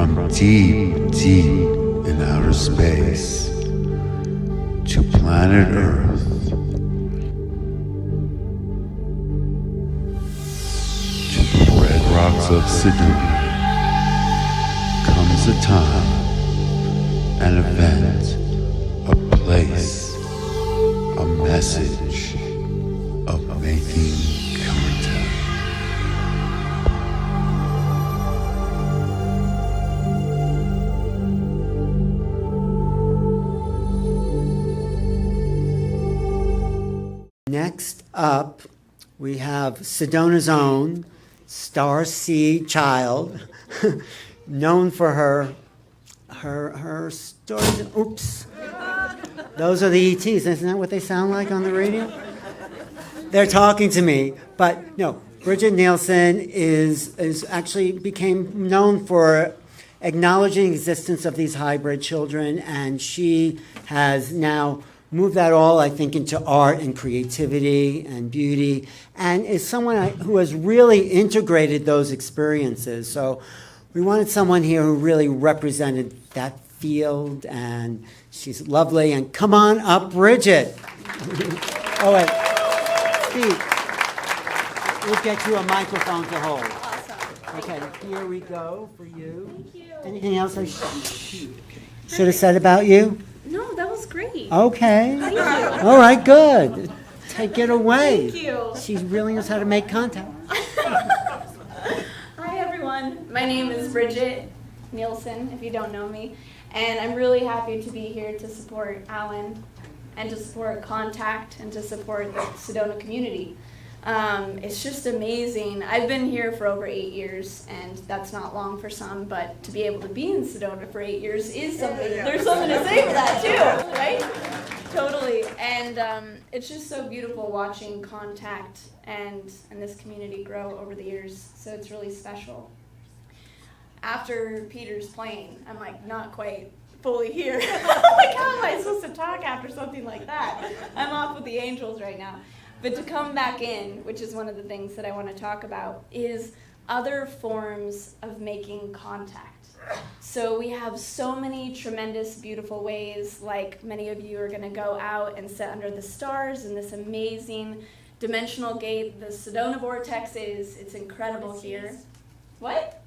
From deep, deep in outer space to planet Earth, to the red rocks of Sedona, comes a time, an event, a place, a message of making contact. Next up, we have Sedona's own Starseed child, known for her stories. Oops. Those are the ETs. Isn't that what they sound like on the radio? They're talking to me. But no, Bridget Nielsen is actually became known for acknowledging the existence of these hybrid children, and she has now moved that all, I think, into art and creativity and beauty, and is someone who has really integrated those experiences. So we wanted someone here who really represented that field, and she's lovely. And come on up, Bridget. Oh, wait. Steve, we'll get you a microphone to hold. Awesome. Okay, here we go for you. Thank you. Anything else I should have said about you? No, that was great. Okay. Thank you. All right, good. Take it away. Thank you. She really knows how to make contact. Hi, everyone. My name is Bridget Nielsen, if you don't know me. And I'm really happy to be here to support Alan and to support Contact and to support the Sedona community. It's just amazing. I've been here for over 8 years, and that's not long for some, but to be able to be in Sedona for 8 years is something. There's something to say for that, too, right? Totally. And it's just so beautiful watching Contact and this community grow over the years, so it's really special. After Peter's playing, I'm like not quite fully here. Like, how am I supposed to talk after something like that? I'm off with the angels right now. But to come back in, which is one of the things that I want to talk about, is other forms of making contact. So we have so many tremendous, beautiful ways, like many of you are going to go out and sit under the stars in this amazing dimensional gate. The Sedona vortex it's incredible here. What?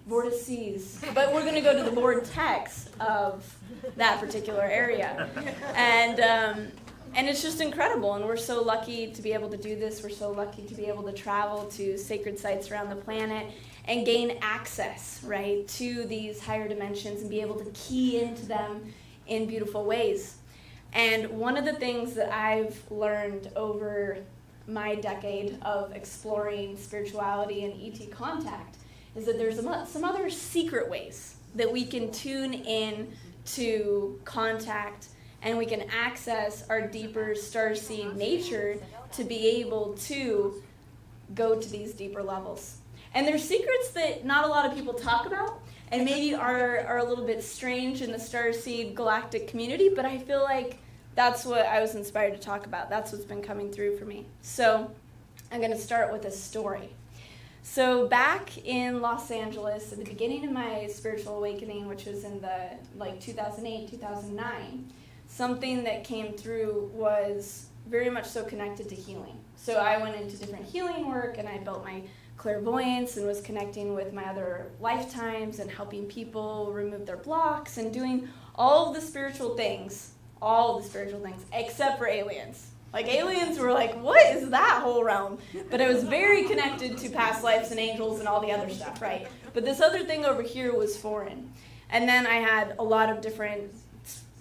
Vortices. But we're going to go to the vortex of that particular area. And it's just incredible, and we're so lucky to be able to do this. We're so lucky to be able to travel to sacred sites around the planet and gain access, right, to these higher dimensions and be able to key into them in beautiful ways. And one of the things that I've learned over my decade of exploring spirituality and ET contact is that there's some other secret ways that we can tune in to contact, and we can access our deeper starseed nature to be able to go to these deeper levels. And there's secrets that not a lot of people talk about, and maybe are a little bit strange in the starseed galactic community, but I feel like that's what I was inspired to talk about. That's what's been coming through for me. So I'm going to start with a story. So back in Los Angeles, at the beginning of my spiritual awakening, which was in the 2008, 2009, something that came through was very much so connected to healing. So I went into different healing work, and I built my clairvoyance and was connecting with my other lifetimes and helping people remove their blocks and doing all of the spiritual things, except for aliens. Like, aliens were like, what is that whole realm? But I was very connected to past lives and angels and all the other stuff, right? But this other thing over here was foreign. And then I had a lot of different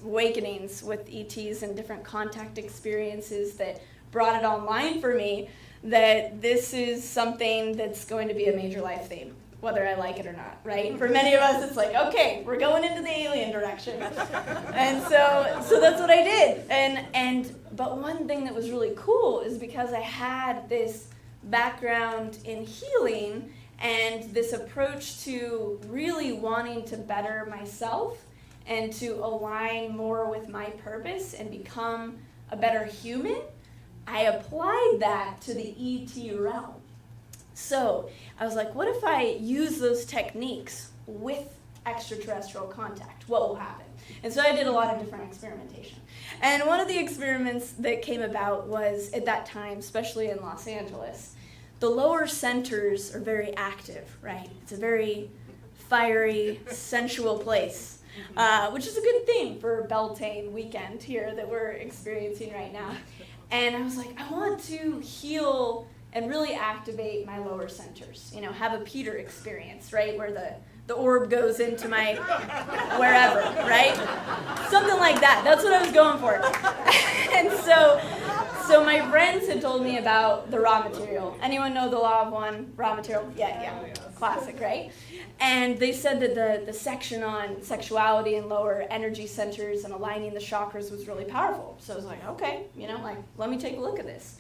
awakenings with ETs and different contact experiences that brought it online for me that this is something that's going to be a major life theme, whether I like it or not, right? For many of us, it's like, okay, we're going into the alien direction. And so that's what I did. But one thing that was really cool is because I had this background in healing and this approach to really wanting to better myself and to align more with my purpose and become a better human, I applied that to the ET realm. So I was like, what if I use those techniques with extraterrestrial contact? What will happen? And so I did a lot of different experimentation. And one of the experiments that came about was, at that time, especially in Los Angeles, the lower centers are very active, right? It's a very fiery, sensual place, which is a good thing for Beltane weekend here that we're experiencing right now. And I was like, I want to heal and really activate my lower centers, have a Peter experience, right? Where the orb goes into my wherever, right? Something like that. That's what I was going for. And so my friends had told me about the raw material. Anyone know the law of one, raw material? Yeah. Classic, right? And they said that the section on sexuality and lower energy centers and aligning the chakras was really powerful. So I was like, okay, let me take a look at this.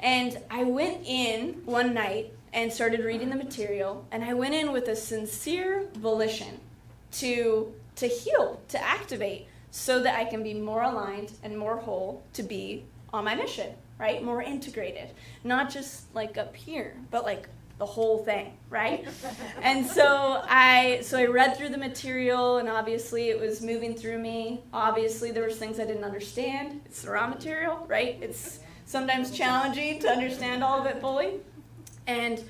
And I went in one night and started reading the material, and I went in with a sincere volition to heal, to activate, so that I can be more aligned and more whole to be on my mission, right? More integrated. Not just like up here, but like the whole thing, right? And so I read through the material, and obviously it was moving through me. Obviously there was things I didn't understand. It's the raw material, right? It's sometimes challenging to understand all of it fully. And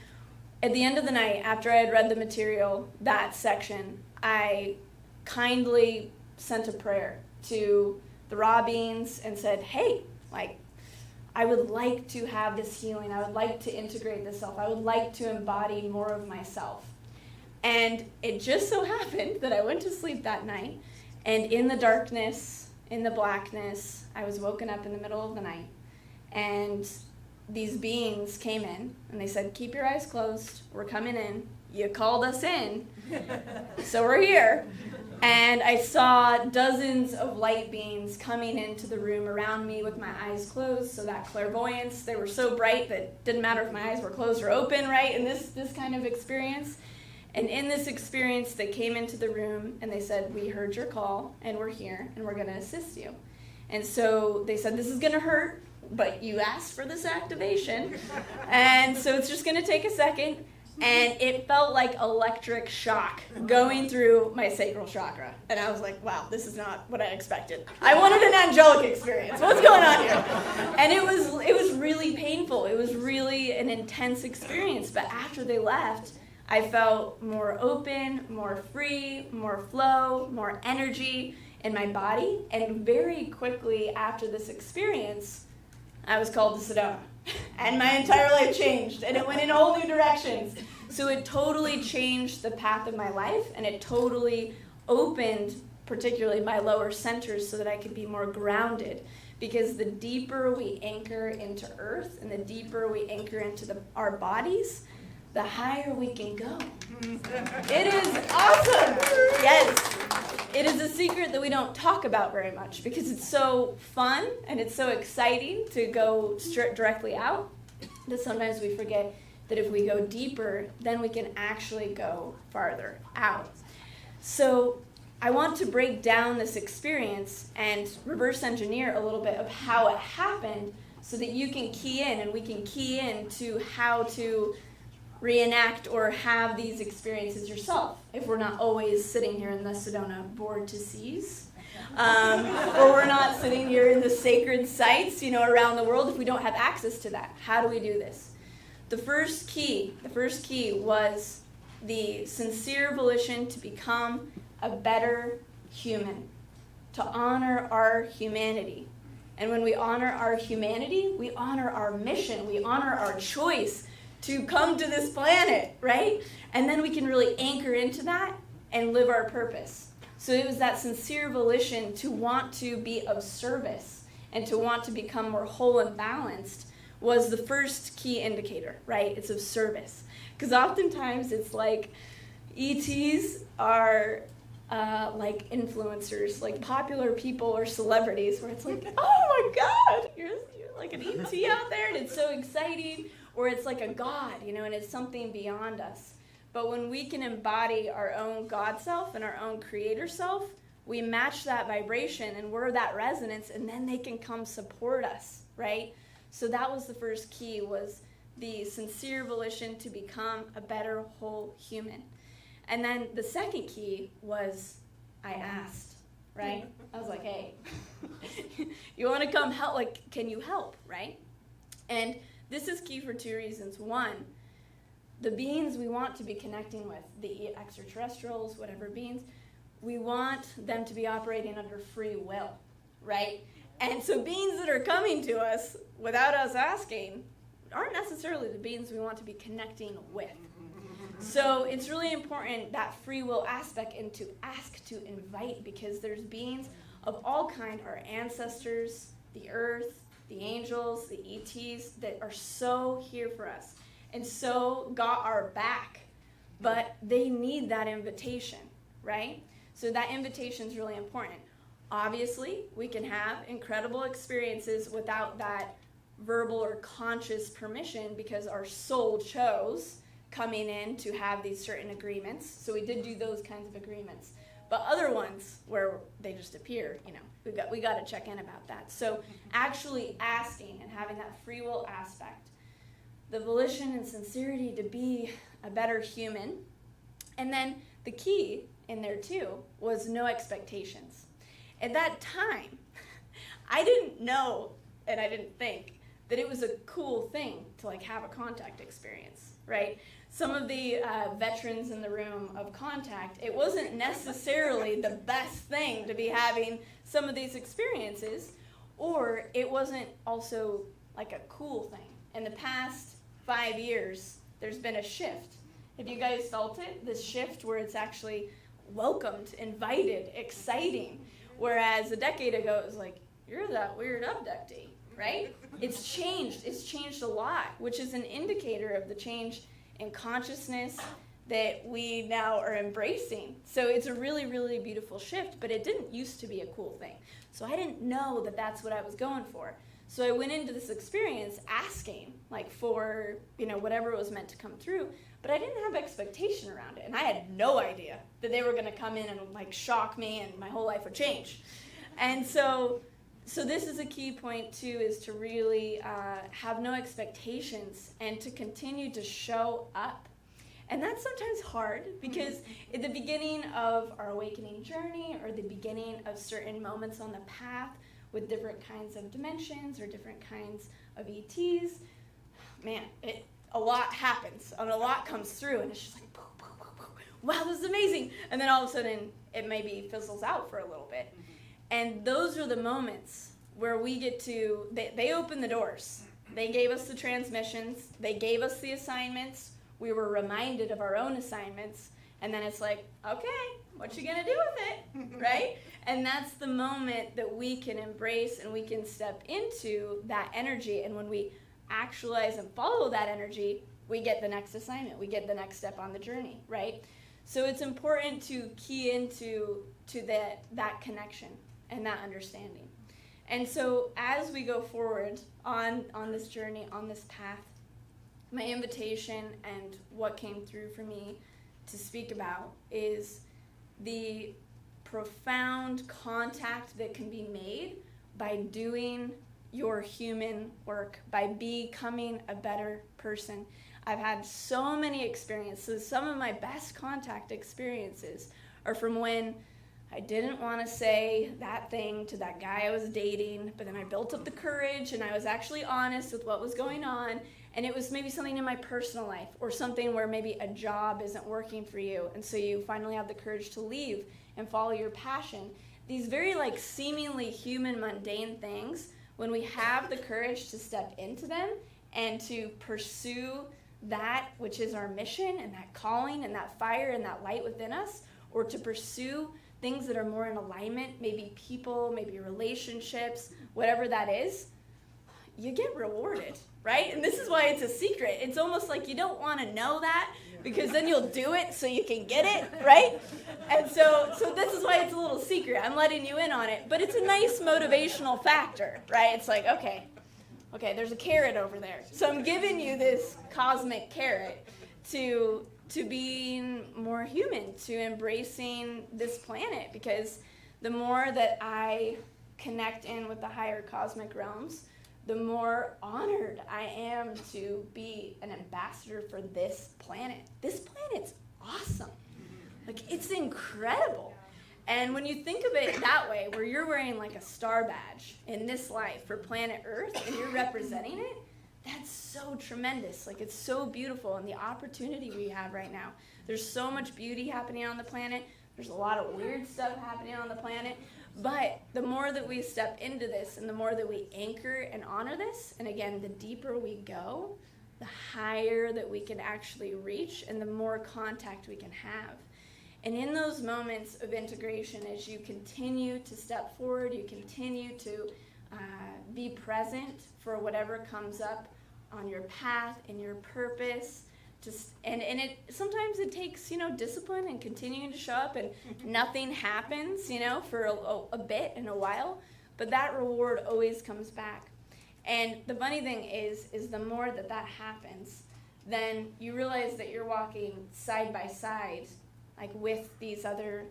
at the end of the night, after I had read the material, that section, I kindly sent a prayer to the raw beings and said, hey, I would like to have this healing. I would like to integrate this self. I would like to embody more of myself. And it just so happened that I went to sleep that night, and in the darkness, in the blackness, I was woken up in the middle of the night, and these beings came in, and they said, keep your eyes closed. We're coming in. You called us in, so we're here. And I saw dozens of light beings coming into the room around me with my eyes closed, so that clairvoyance, they were so bright that it didn't matter if my eyes were closed or open, right, in this kind of experience. And in this experience, they came into the room, and they said, we heard your call, and we're here, and we're going to assist you. And so they said, this is going to hurt, but you asked for this activation, and so it's just going to take a second. And it felt like electric shock going through my sacral chakra. And I was like, wow, this is not what I expected. I wanted an angelic experience. What's going on here? And it was really painful. It was really an intense experience. But after they left, I felt more open, more free, more flow, more energy in my body. And very quickly after this experience, I was called to Sedona. And my entire life changed, and it went in all new directions. So it totally changed the path of my life, and it totally opened particularly my lower centers so that I could be more grounded. Because the deeper we anchor into earth and the deeper we anchor into our bodies, the higher we can go. It is awesome. Yes. It is a secret that we don't talk about very much because it's so fun and it's so exciting to go directly out that sometimes we forget that if we go deeper, then we can actually go farther out. So I want to break down this experience and reverse engineer a little bit of how it happened so that you can key in and we can key in to how to reenact or have these experiences yourself if we're not always sitting here in the Sedona bored to seize, or we're not sitting here in the sacred sites, around the world if we don't have access to that. How do we do this? The first key was the sincere volition to become a better human, to honor our humanity. And when we honor our humanity, we honor our mission, we honor our choice to come to this planet, right? And then we can really anchor into that and live our purpose. So it was that sincere volition to want to be of service and to want to become more whole and balanced was the first key indicator, right? It's of service. Because oftentimes it's like ETs are like influencers, like popular people or celebrities where it's like, oh my God, you're like an ET out there and it's so exciting. Or it's like a God, and it's something beyond us. But when we can embody our own God self and our own creator self, we match that vibration and we're that resonance, and then they can come support us, right? So that was the first key, was the sincere volition to become a better whole human. And then the second key was I asked, right? I was like, hey, you want to come help? Like, can you help, right? And this is key for two reasons. One, the beings we want to be connecting with, the extraterrestrials, whatever beings, we want them to be operating under free will, right? And so beings that are coming to us without us asking aren't necessarily the beings we want to be connecting with. So it's really important, that free will aspect, and to ask, to invite, because there's beings of all kind, our ancestors, the earth, the angels, the ETs, that are so here for us and so got our back, but they need that invitation, right? So that invitation is really important. Obviously, we can have incredible experiences without that verbal or conscious permission because our soul chose coming in to have these certain agreements. So we did do those kinds of agreements. But other ones where they just appear, we got to check in about that. So actually asking and having that free will aspect, the volition and sincerity to be a better human. And then the key in there too was no expectations. At that time, I didn't know and I didn't think that it was a cool thing to have a contact experience, right? Some of the veterans in the room of contact, it wasn't necessarily the best thing to be having some of these experiences, or it wasn't also a cool thing. In the past 5 years, there's been a shift. Have you guys felt it? This shift where it's actually welcomed, invited, exciting, whereas a decade ago it was like, you're that weird abductee, right? It's changed a lot, which is an indicator of the change in consciousness that we now are embracing. So it's a really, really beautiful shift, but it didn't used to be a cool thing. So I didn't know that that's what I was going for. So I went into this experience asking for, whatever was meant to come through, but I didn't have expectation around it. And I had no idea that they were gonna come in and shock me and my whole life would change. And so this is a key point too, is to really have no expectations and to continue to show up. And that's sometimes hard because at the beginning of our awakening journey or the beginning of certain moments on the path with different kinds of dimensions or different kinds of ETs, man, a lot happens and a lot comes through and it's just like, wow, this is amazing. And then all of a sudden it maybe fizzles out for a little bit. And those are the moments where we get to, they opened the doors. They gave us the transmissions. They gave us the assignments. We were reminded of our own assignments. And then it's like, okay, what you gonna do with it, right? And that's the moment that we can embrace and we can step into that energy. And when we actualize and follow that energy, we get the next assignment. We get the next step on the journey, right? So it's important to key into that connection and that understanding. And so as we go forward on this journey, on this path, my invitation and what came through for me to speak about is the profound contact that can be made by doing your human work, by becoming a better person. I've had so many experiences. Some of my best contact experiences are from when I didn't want to say that thing to that guy I was dating, but then I built up the courage and I was actually honest with what was going on, and it was maybe something in my personal life or something where maybe a job isn't working for you, and so you finally have the courage to leave and follow your passion. These very seemingly human, mundane things, when we have the courage to step into them and to pursue that which is our mission and that calling and that fire and that light within us, or to pursue things that are more in alignment, maybe people, maybe relationships, whatever that is, you get rewarded, right? And this is why it's a secret. It's almost like you don't want to know that because then you'll do it so you can get it, right? And so this is why it's a little secret. I'm letting you in on it, but it's a nice motivational factor, right? It's like, okay, there's a carrot over there. So I'm giving you this cosmic carrot to being more human, to embracing this planet, because the more that I connect in with the higher cosmic realms, the more honored I am to be an ambassador for this planet. This planet's awesome. Like, it's incredible. And when you think of it that way, where you're wearing like a star badge in this life for planet Earth and you're representing it, that's so tremendous. Like, it's so beautiful. And the opportunity we have right now, there's so much beauty happening on the planet. There's a lot of weird stuff happening on the planet. But the more that we step into this and the more that we anchor and honor this, and again, the deeper we go, the higher that we can actually reach and the more contact we can have. And in those moments of integration, as you continue to step forward, you continue to be present for whatever comes up on your path and your purpose. And it sometimes it takes, discipline and continuing to show up, and nothing happens, for a bit and a while, but that reward always comes back. And the funny thing is the more that happens, then you realize that you're walking side by side, like with these other,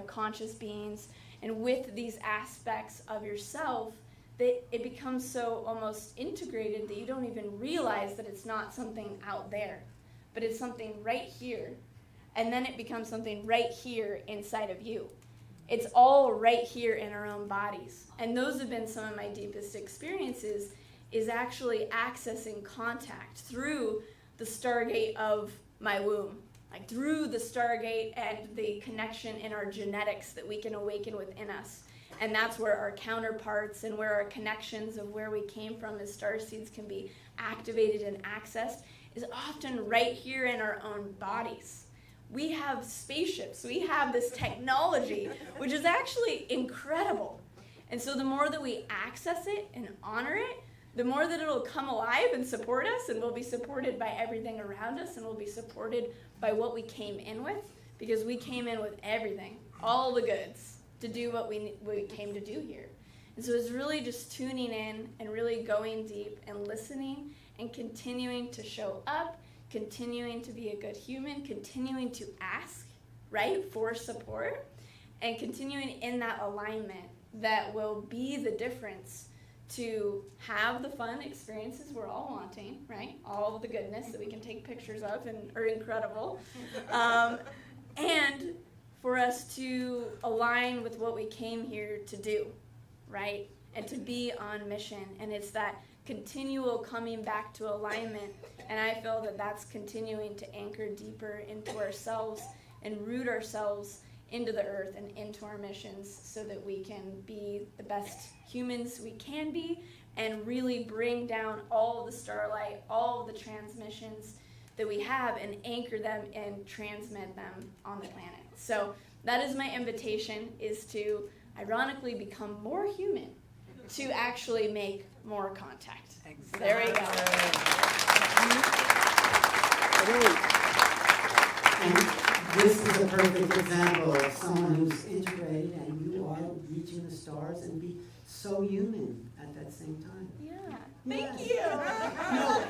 conscious beings, and with these aspects of yourself, that it becomes so almost integrated that you don't even realize that it's not something out there, but it's something right here. And then it becomes something right here inside of you. It's all right here in our own bodies. And those have been some of my deepest experiences, is actually accessing contact through the stargate of my womb, like through the stargate and the connection in our genetics that we can awaken within us. And that's where our counterparts and where our connections of where we came from as starseeds can be activated and accessed, is often right here in our own bodies. We have spaceships, we have this technology, which is actually incredible. And so the more that we access it and honor it, the more that it'll come alive and support us, and we'll be supported by everything around us, and we'll be supported by what we came in with, because we came in with everything, all the goods, to do what we came to do here. And so it's really just tuning in and really going deep and listening and continuing to show up, continuing to be a good human, continuing to ask, right, for support, and continuing in that alignment that will be the difference to have the fun experiences we're all wanting, right? All of the goodness that we can take pictures of and are incredible. And for us to align with what we came here to do, right? And to be on mission. And it's that continual coming back to alignment. And I feel that that's continuing to anchor deeper into ourselves and root ourselves into the earth and into our missions, so that we can be the best humans we can be and really bring down all of the starlight, all of the transmissions that we have, and anchor them and transmit them on the planet. So that is my invitation, is to ironically become more human, to actually make more contact. Exactly. There we go. And this is a perfect example of someone who's integrated, and you are reaching the stars and be so human at that same time. Yeah. Thank you. No.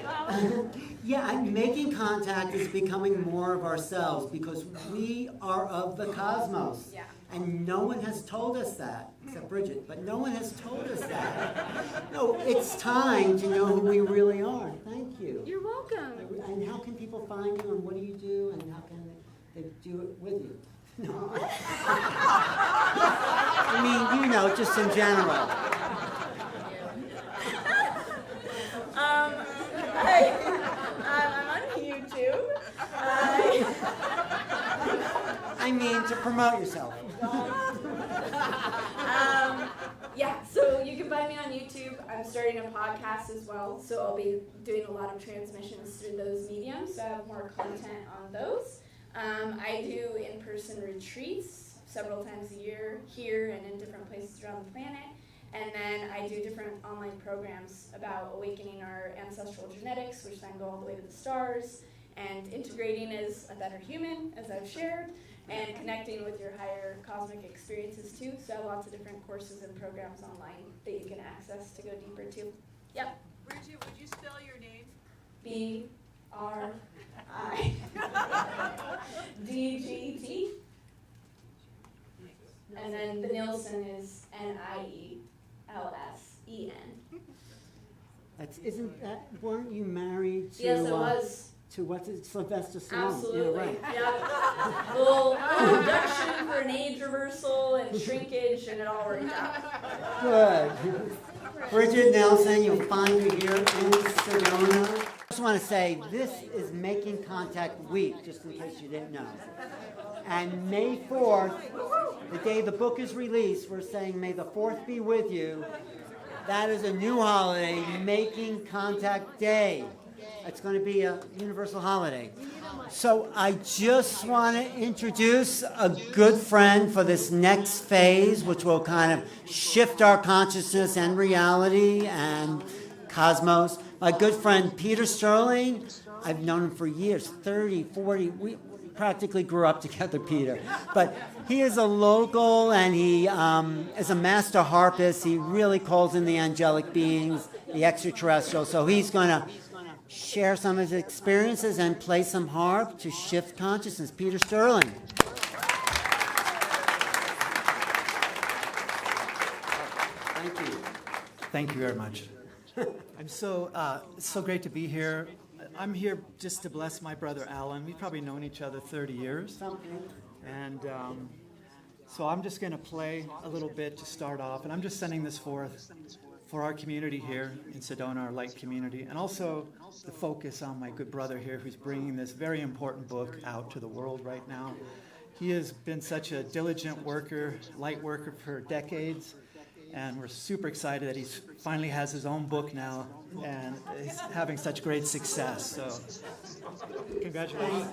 Yeah, and making contact is becoming more of ourselves, because we are of the cosmos. Yeah. And no one has told us that, except Bridget, but no one has told us that. No, it's time to know who we really are. Thank you. You're welcome. And how can people find you, and what do you do, and how can they do it with you? No. I mean, just in general. I'm on YouTube. I mean, to promote yourself. Yeah, so you can find me on YouTube. I'm starting a podcast as well, so I'll be doing a lot of transmissions through those mediums, so I have more content on those. I do in-person retreats several times a year here and in different places around the planet. And then I do different online programs about awakening our ancestral genetics, which then go all the way to the stars, and integrating as a better human, as I've shared, and connecting with your higher cosmic experiences too. So I have lots of different courses and programs online that you can access to go deeper too. Yep. Bridget, would you spell your name? B-R-I-D-G-T. And then the Nielsen is Nielsen. Weren't you married to? Yes, it was. to what's it, Sylvester Stallone. Absolutely. Yeah, right. Yeah. Little induction for an age reversal and shrinkage, and it all worked out. Good. Bridget Nielsen, you'll find her here in Sedona. I just want to say this is Making Contact Week, just in case you didn't know. And May 4th, the day the book is released, we're saying May the 4th be with you. That is a new holiday, Making Contact Day. It's going to be a universal holiday. So I just want to introduce a good friend for this next phase, which will kind of shift our consciousness and reality and cosmos. My good friend Peter Sterling, I've known him for years, 30, 40, we practically grew up together, Peter. But he is a local, and he is a master harpist. He really calls in the angelic beings, the extraterrestrial. So he's going to share some of his experiences and play some harp to shift consciousness. Peter Sterling. Thank you. Thank you very much. I'm so great to be here. I'm here just to bless my brother Alan. We've probably known each other 30 years. And so I'm just going to play a little bit to start off. And I'm just sending this forth for our community here in Sedona, our light community, and also the focus on my good brother here who's bringing this very important book out to the world right now. He has been such a diligent worker, light worker for decades, and we're super excited that he finally has his own book now and is having such great success. So, congratulations.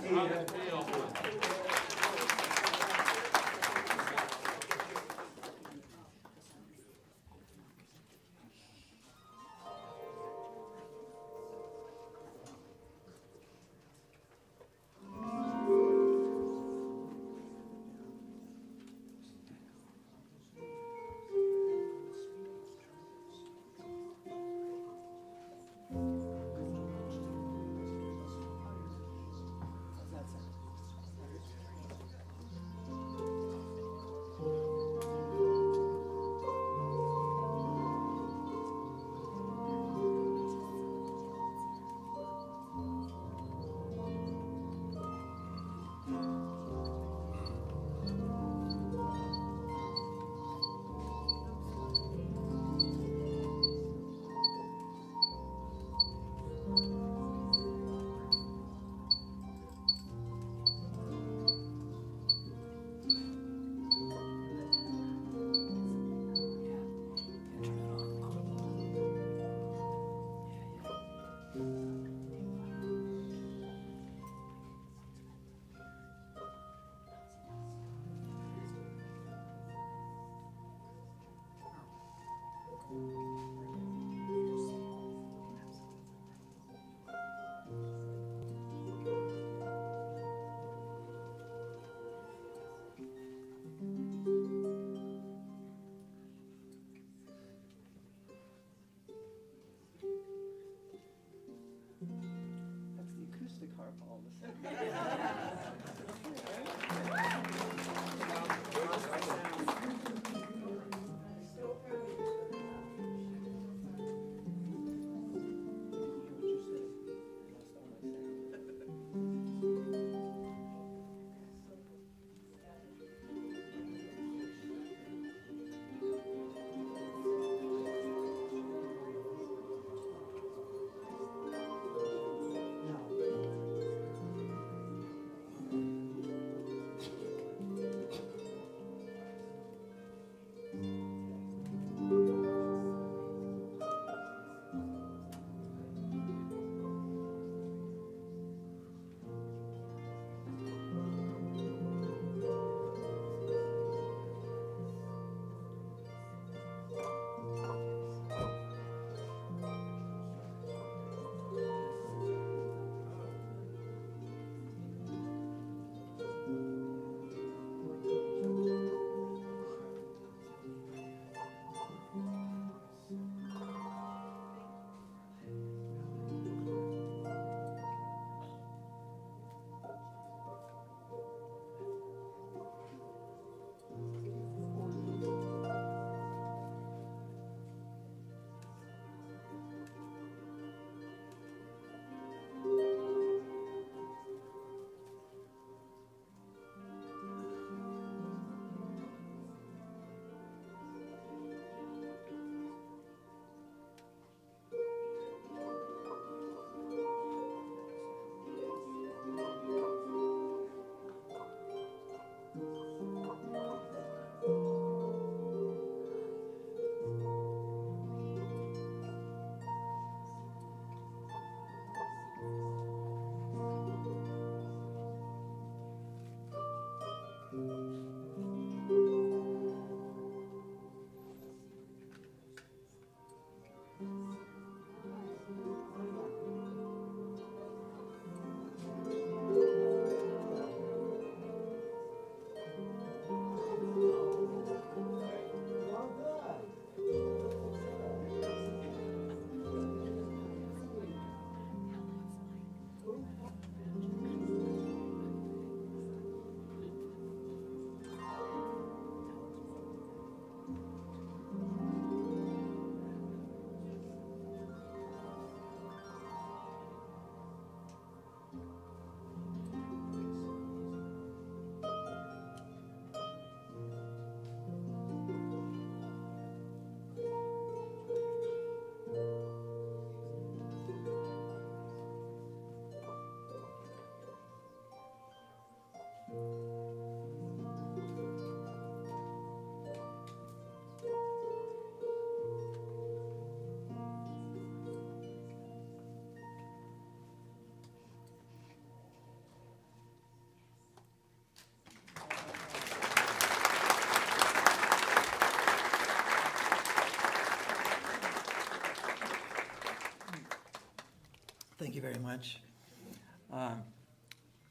very much.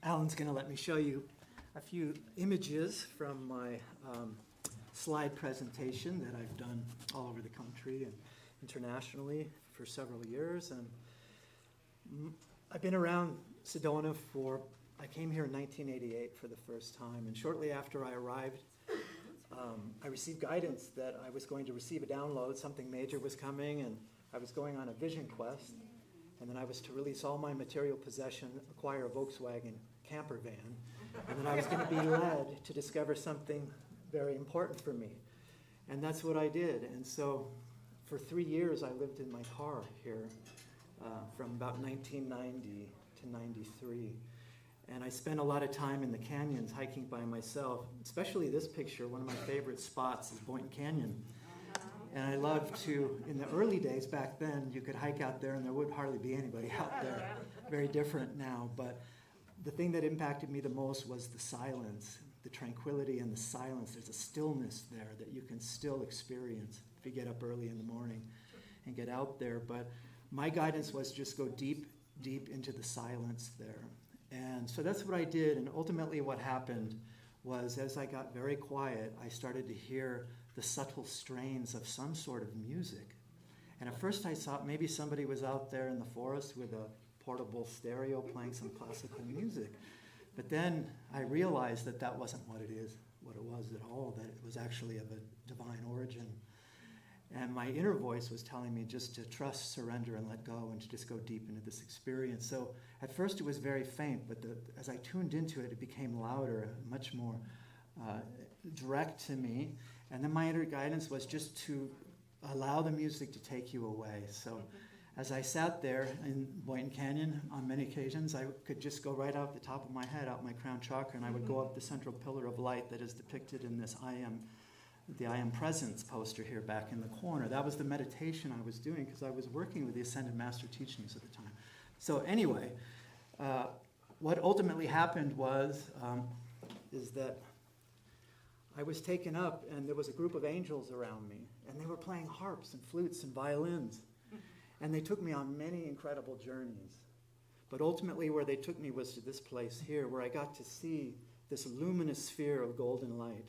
Alan's going to let me show you a few images from my slide presentation that I've done all over the country and internationally for several years. And I've been around Sedona I came here in 1988 for the first time, and shortly after I arrived, I received guidance that I was going to receive a download, something major was coming, and I was going on a vision quest, and then I was to release all my material possession, acquire a Volkswagen camper van, and then I was going to be led to discover something very important for me. And that's what I did. And so for 3 years I lived in my car here from about 1990 to 93. And I spent a lot of time in the canyons hiking by myself, especially this picture. One of my favorite spots is Boynton Canyon. And I love to, in the early days back then, you could hike out there and there would hardly be anybody out there. Very different now. But the thing that impacted me the most was the silence, the tranquility and the silence. There's a stillness there that you can still experience if you get up early in the morning and get out there. But my guidance was just go deep, deep into the silence there. And so that's what I did, and ultimately what happened was as I got very quiet, I started to hear the subtle strains of some sort of music. And at first I thought maybe somebody was out there in the forest with a portable stereo playing some classical music. But then I realized that that wasn't what it was at all, that it was actually of a divine origin. And my inner voice was telling me just to trust, surrender, and let go, and to just go deep into this experience. So at first it was very faint, but as I tuned into it, it became louder, much more direct to me. And then my inner guidance was just to allow the music to take you away. So as I sat there in Boynton Canyon on many occasions, I could just go right out the top of my head, out my crown chakra, and I would go up the central pillar of light that is depicted in this the I Am Presence poster here back in the corner. That was the meditation I was doing because I was working with the Ascended Master teachings at the time. So anyway, what ultimately happened is that I was taken up and there was a group of angels around me, and they were playing harps and flutes and violins. And they took me on many incredible journeys. But ultimately where they took me was to this place here where I got to see this luminous sphere of golden light.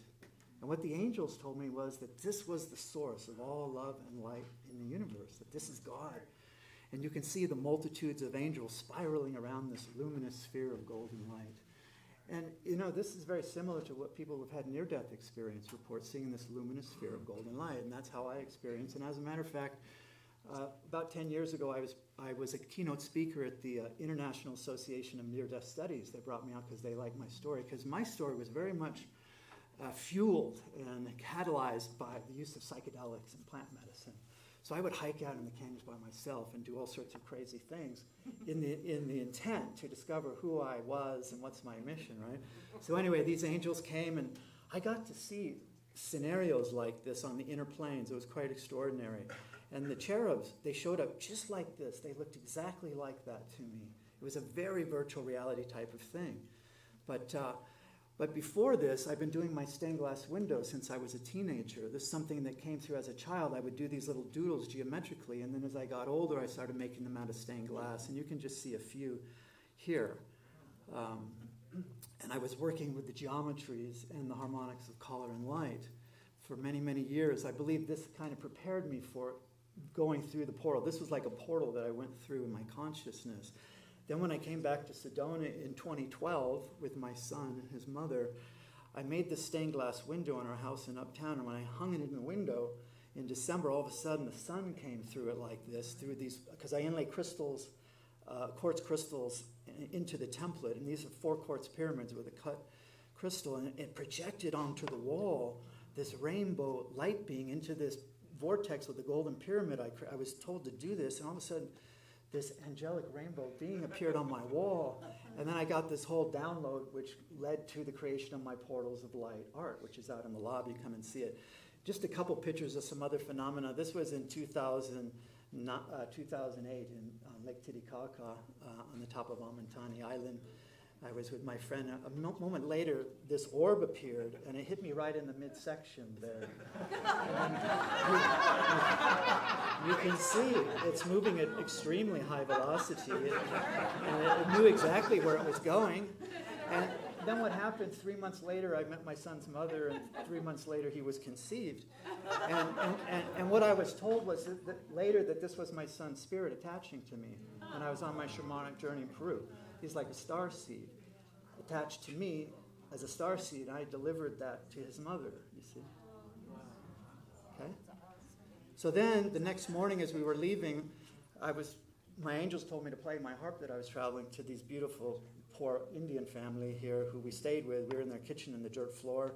And what the angels told me was that this was the source of all love and light in the universe, that this is God. And you can see the multitudes of angels spiraling around this luminous sphere of golden light. And, this is very similar to what people who've had near-death experience report, seeing this luminous sphere of golden light. And that's how I experienced. And as a matter of fact, about 10 years ago, I was a keynote speaker at the International Association of Near-Death Studies. They brought me out because they liked my story, because my story was very much fueled and catalyzed by the use of psychedelics and plant medicine. So I would hike out in the canyons by myself and do all sorts of crazy things in the intent to discover who I was and what's my mission, right? So anyway, these angels came, and I got to see scenarios like this on the inner planes. It was quite extraordinary. And the cherubs, they showed up just like this. They looked exactly like that to me. It was a very virtual reality type of thing. But before this, I've been doing my stained glass windows since I was a teenager. This is something that came through as a child. I would do these little doodles geometrically, and then as I got older, I started making them out of stained glass. And you can just see a few here. And I was working with the geometries and the harmonics of color and light for many, many years. I believe this kind of prepared me for going through the portal. This was like a portal that I went through in my consciousness. Then when I came back to Sedona in 2012 with my son and his mother, I made this stained glass window in our house in Uptown, and when I hung it in the window in December, all of a sudden the sun came through it like this, through these, because I inlay crystals, quartz crystals into the template, and these are 4 quartz pyramids with a cut crystal, and it projected onto the wall this rainbow light being into this vortex with the golden pyramid. I was told to do this, and all of a sudden this angelic rainbow being appeared on my wall, and then I got this whole download which led to the creation of my Portals of Light art, which is out in the lobby. Come and see it. Just a couple pictures of some other phenomena. This was in 2008 in Lake Titicaca on the top of Amintani Island. I was with my friend. A moment later, this orb appeared, and it hit me right in the midsection there. You can see it's moving at extremely high velocity. It knew exactly where it was going. And then what happened, 3 months later, I met my son's mother, and 3 months later, he was conceived. And what I was told was that later that this was my son's spirit attaching to me when I was on my shamanic journey in Peru. He's like a starseed attached to me as a starseed. I delivered that to his mother, you see. Okay? So then the next morning as we were leaving, my angels told me to play my harp that I was traveling to these beautiful poor Indian family here who we stayed with. We were in their kitchen in the dirt floor.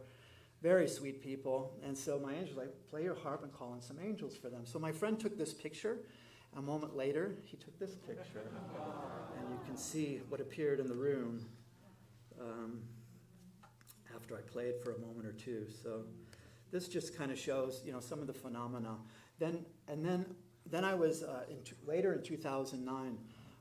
Very sweet people. And so my angels were like, play your harp and call in some angels for them. So my friend took this picture. A moment later, he took this picture. And you can see what appeared in the room after I played for a moment or two. So this just kind of shows, some of the phenomena. Then I was, later in 2009,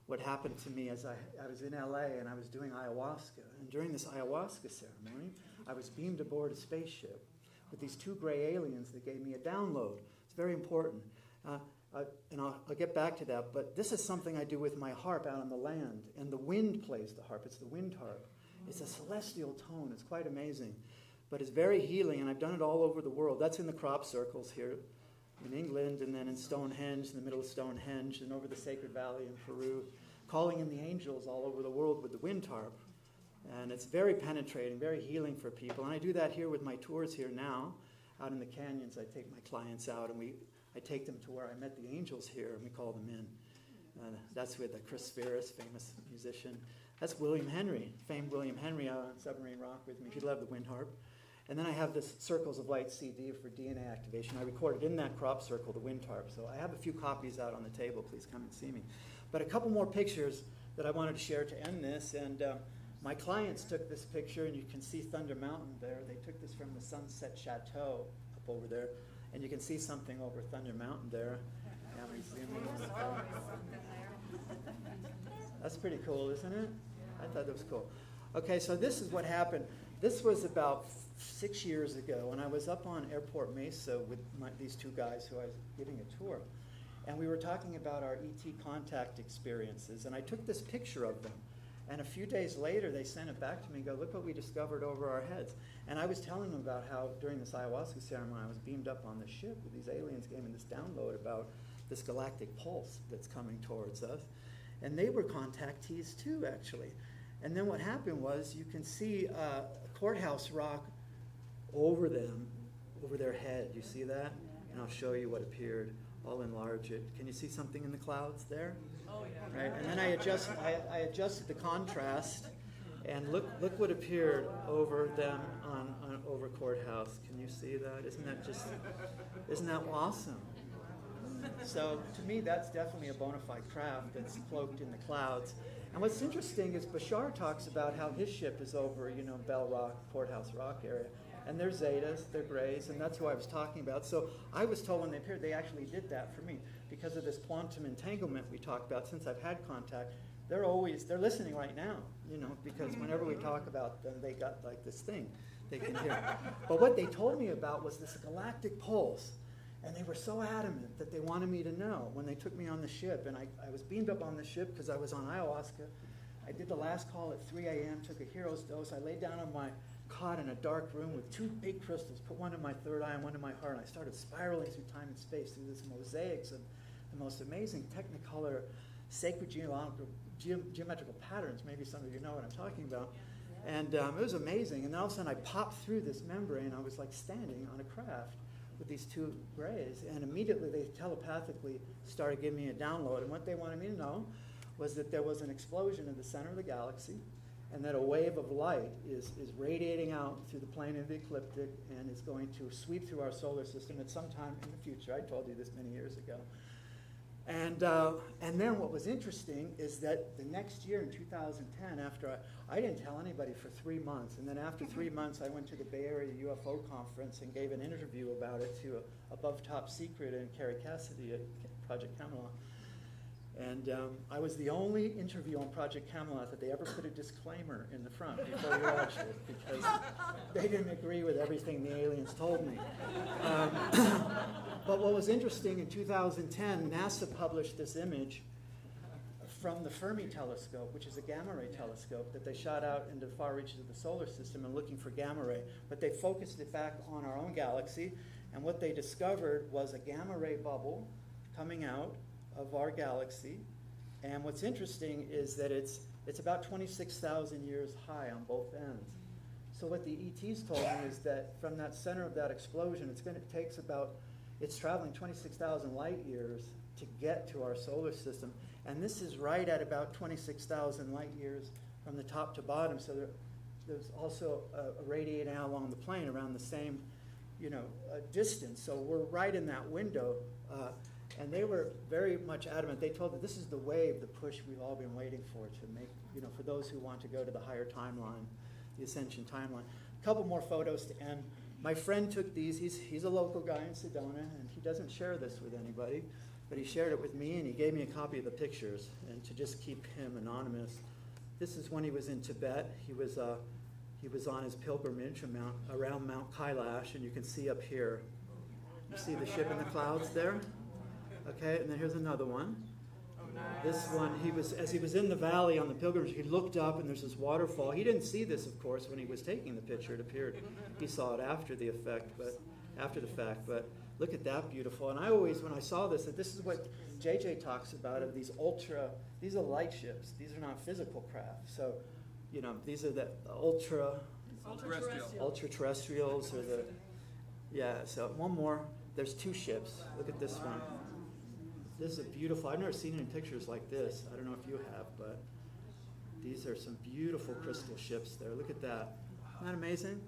what happened to me is I was in LA and I was doing ayahuasca. And during this ayahuasca ceremony, I was beamed aboard a spaceship with these two gray aliens that gave me a download. It's very important. And I'll get back to that, but this is something I do with my harp out on the land. And the wind plays the harp. It's the wind harp. It's a celestial tone. It's quite amazing. But it's very healing, and I've done it all over the world. That's in the crop circles here in England, and then in Stonehenge, in the middle of Stonehenge, and over the Sacred Valley in Peru, calling in the angels all over the world with the wind harp. And it's very penetrating, very healing for people. And I do that here with my tours here now. Out in the canyons, I take my clients out, and I take them to where I met the angels here, and we call them in. That's with Chris Spheris, famous musician. That's William Henry, famed William Henry out on Submarine Rock with me. He loved the wind harp. And then I have this Circles of Light CD for DNA activation. I recorded in that crop circle the wind harp. So I have a few copies out on the table. Please come and see me. But a couple more pictures that I wanted to share to end this. And my clients took this picture, and you can see Thunder Mountain there. They took this from the Sunset Chateau up over there. And you can see something over Thunder Mountain there. That's pretty cool, isn't it? I thought that was cool. Okay, so this is what happened. This was about 6 years ago, and I was up on Airport Mesa with these two guys who I was giving a tour. And we were talking about our ET contact experiences, and I took this picture of them. And a few days later, they sent it back to me and go, look what we discovered over our heads. And I was telling them about how during this ayahuasca ceremony, I was beamed up on the ship with these aliens gave me this download about this galactic pulse that's coming towards us. And they were contactees too, actually. And then what happened was you can see a courthouse rock over them, over their head. You see that? And I'll show you what appeared. I'll enlarge it. Can you see something in the clouds there? Oh, yeah. Right. And then I adjusted the contrast, and look what appeared over them on over courthouse. Can you see that? Isn't that awesome? So to me, that's definitely a bona fide craft that's cloaked in the clouds. And what's interesting is Bashar talks about how his ship is over, Bell Rock, Courthouse Rock area. And they're Zetas, they're Greys, and that's who I was talking about. So I was told when they appeared, they actually did that for me. Because of this quantum entanglement we talked about, since I've had contact, they're listening right now, because whenever we talk about them, they got like this thing they can hear. But what they told me about was this galactic pulse. And they were so adamant that they wanted me to know when they took me on the ship. And I was beamed up on the ship because I was on ayahuasca. I did the last call at 3 a.m., took a hero's dose. I laid down on my cot in a dark room with two big crystals, put one in my third eye and one in my heart. And I started spiraling through time and space through these mosaics of the most amazing technicolor, sacred geometrical patterns. Maybe some of you know what I'm talking about. And it was amazing. And then all of a sudden I popped through this membrane. I was like standing on a craft with these two Greys, and immediately they telepathically started giving me a download. And what they wanted me to know was that there was an explosion in the center of the galaxy, and that a wave of light is radiating out through the plane of the ecliptic and is going to sweep through our solar system at some time in the future. I told you this many years ago. And then what was interesting is that the next year in 2010, after I didn't tell anybody for 3 months, and then after 3 months I went to the Bay Area UFO conference and gave an interview about it to Above Top Secret and Carrie Cassidy at Project Camelot. And I was the only interview on Project Camelot that they ever put a disclaimer in the front before you watched it, because they didn't agree with everything the aliens told me. But what was interesting, in 2010, NASA published this image from the Fermi telescope, which is a gamma ray telescope that they shot out into the far reaches of the solar system and looking for gamma ray. But they focused it back on our own galaxy, and what they discovered was a gamma ray bubble coming out of our galaxy. And what's interesting is that it's about 26,000 years high on both ends. So what the ETs told me is that from that center of that explosion, it's traveling 26,000 light years to get to our solar system. And this is right at about 26,000 light years from the top to bottom. So there's also a radiating out along the plane around the same, distance. So we're right in that window. And they were very much adamant. They told me this is the wave, the push we've all been waiting for to make, for those who want to go to the higher timeline, the ascension timeline. A couple more photos to end. My friend took these. He's a local guy in Sedona, and he doesn't share this with anybody, but he shared it with me, and he gave me a copy of the pictures, and to just keep him anonymous. This is when he was in Tibet. He was on his pilgrimage around Mount Kailash, and you can see up here. You see the ship in the clouds there? Okay, and then here's another one. This one, as he was in the valley on the pilgrimage, he looked up and there's this waterfall. He didn't see this, of course, when he was taking the picture. It appeared he saw it after the fact, but look at that, beautiful. And I always, when I saw this, that this is what JJ talks about of these are light ships. These are not physical craft. So, these are the ultra-terrestrials or so one more. There's two ships. Look at this one. This is a beautiful, I've never seen any pictures like this. I don't know if you have, but these are some beautiful crystal ships there. Look at that. Isn't that amazing?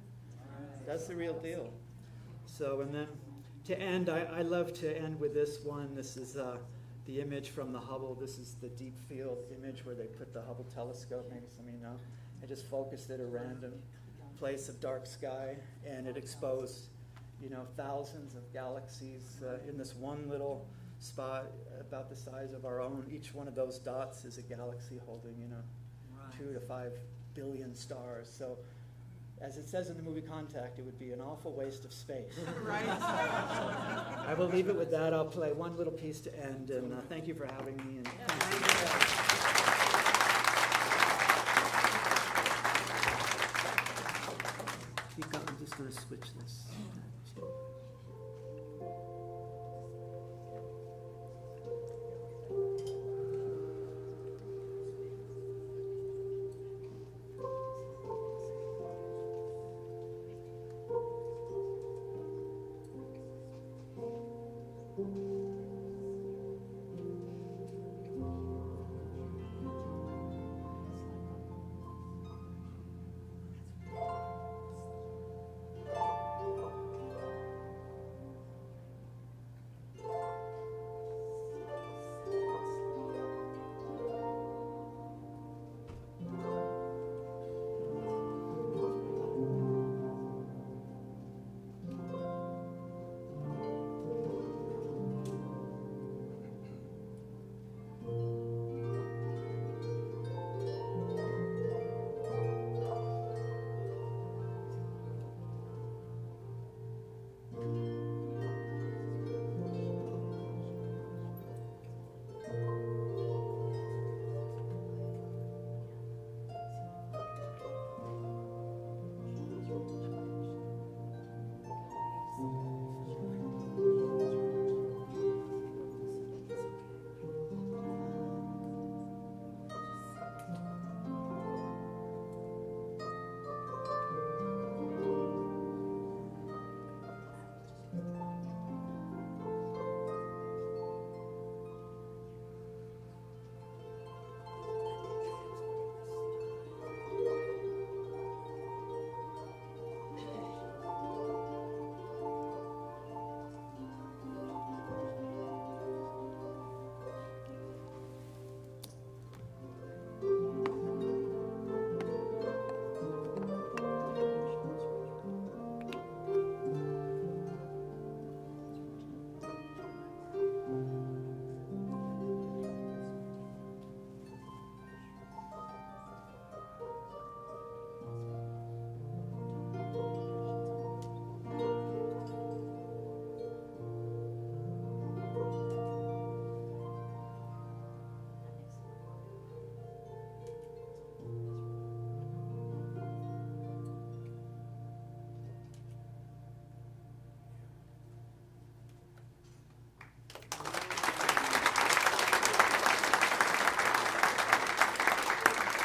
That's the real deal. So, and then to end, I love to end with this one. This is the image from the Hubble. This is the deep field image where they put the Hubble telescope, maybe some of you know. I just focused at a random place of dark sky, and it exposed, thousands of galaxies in this one little spot about the size of our own. Each one of those dots is a galaxy holding, 2 to 5 billion stars. So, as it says in the movie Contact, it would be an awful waste of space. Right. I will leave it with that. I'll play one little piece to end, and thank you for having me. And I'm just going to switch this.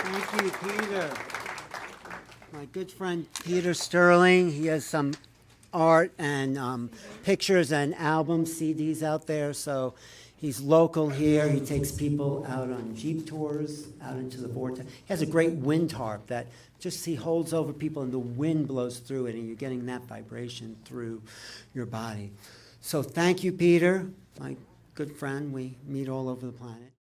Thank you, Peter. My good friend Peter Sterling. He has some art and pictures and albums, CDs out there. So he's local here. He takes people out on Jeep tours, out into the vortex. He has a great wind harp that just he holds over people and the wind blows through it and you're getting that vibration through your body. So thank you, Peter, my good friend. We meet all over the planet.